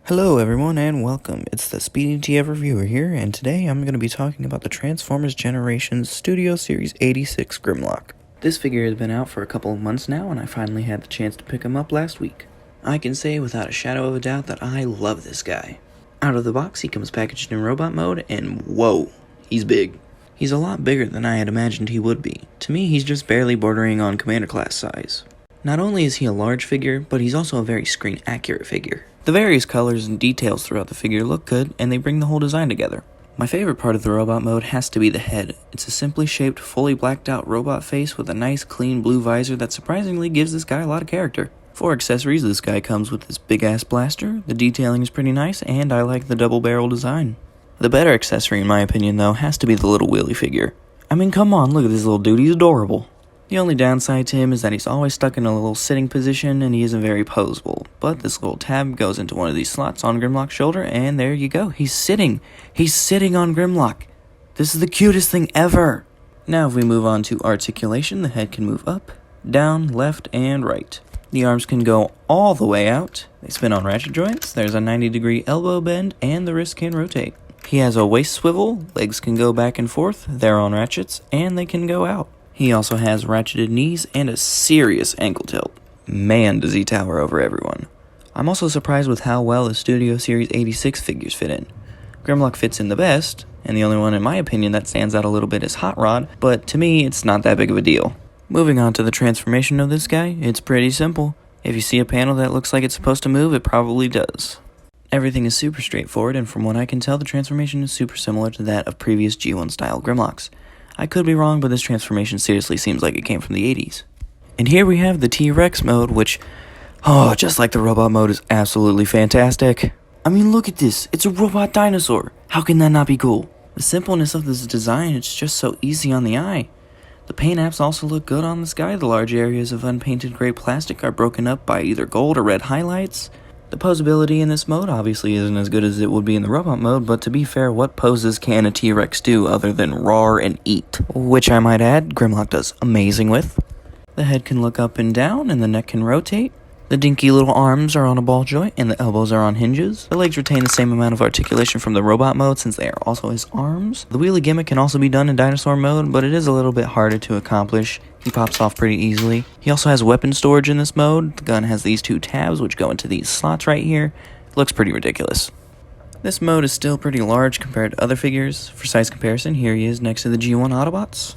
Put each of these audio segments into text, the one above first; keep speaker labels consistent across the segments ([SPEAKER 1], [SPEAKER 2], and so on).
[SPEAKER 1] Hello everyone and welcome, it's the Speedy TF Reviewer here, and today I'm going to be talking about the Transformers Generations Studio Series 86 Grimlock. This figure has been out for a couple of months now and I finally had the chance to pick him up last week. I can say without a shadow of a doubt that I love this guy. Out of the box he comes packaged in robot mode and whoa, he's big. He's a lot bigger than I had imagined he would be. To me he's just barely bordering on Commander class size. Not only is he a large figure, but he's also a very screen accurate figure. The various colors and details throughout the figure look good, and they bring the whole design together. My favorite part of the robot mode has to be the head. It's a simply shaped, fully blacked out robot face with a nice clean blue visor that surprisingly gives this guy a lot of character. For accessories, this guy comes with this big ass blaster, the detailing is pretty nice, and I like the double barrel design. The better accessory in my opinion though has to be the little Wheelie figure. I mean come on, look at this little dude, he's adorable. The only downside to him is that he's always stuck in a little sitting position and he isn't very posable, but this little tab goes into one of these slots on Grimlock's shoulder and there you go, he's sitting on Grimlock. This is the cutest thing ever. Now if we move on to articulation, the head can move up, down, left, and right. The arms can go all the way out, they spin on ratchet joints, there's a 90-degree elbow bend, and the wrist can rotate. He has a waist swivel, legs can go back and forth, they're on ratchets, and they can go out. He also has ratcheted knees and a serious ankle tilt. Man, does he tower over everyone. I'm also surprised with how well the Studio Series 86 figures fit in. Grimlock fits in the best, and the only one in my opinion that stands out a little bit is Hot Rod, but to me it's not that big of a deal. Moving on to the transformation of this guy, it's pretty simple. If you see a panel that looks like it's supposed to move, it probably does. Everything is super straightforward, and from what I can tell, the transformation is super similar to that of previous G1 style Grimlocks. I could be wrong, but this transformation seriously seems like it came from the 80s. And here we have the T-Rex mode, which, just like the robot mode, is absolutely fantastic. I mean, look at this. It's a robot dinosaur. How can that not be cool? The simpleness of this design, it's just so easy on the eye. The paint apps also look good on this guy. The large areas of unpainted gray plastic are broken up by either gold or red highlights. The posability in this mode obviously isn't as good as it would be in the robot mode, but to be fair, what poses can a T-Rex do other than roar and eat? Which I might add, Grimlock does amazing with. The head can look up and down, and the neck can rotate. The dinky little arms are on a ball joint, and the elbows are on hinges. The legs retain the same amount of articulation from the robot mode since they are also his arms. The wheelie gimmick can also be done in dinosaur mode, but it is a little bit harder to accomplish. He pops off pretty easily. He also has weapon storage in this mode. The gun has these two tabs which go into these slots right here. It looks pretty ridiculous. This mode is still pretty large compared to other figures. For size comparison, here he is next to the G1 Autobots.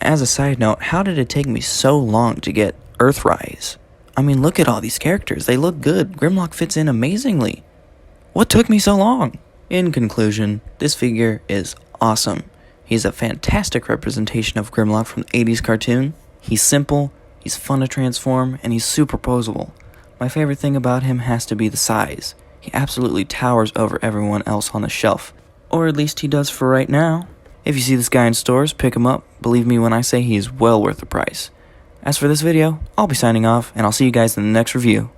[SPEAKER 1] As a side note, how did it take me so long to get Earthrise? I mean, look at all these characters. They look good. Grimlock fits in amazingly. What took me so long? In conclusion, this figure is awesome. He's a fantastic representation of Grimlock from the 80s cartoon. He's simple, he's fun to transform, and he's super posable. My favorite thing about him has to be the size. He absolutely towers over everyone else on the shelf. Or at least he does for right now. If you see this guy in stores, pick him up. Believe me when I say he is well worth the price. As for this video, I'll be signing off, and I'll see you guys in the next review.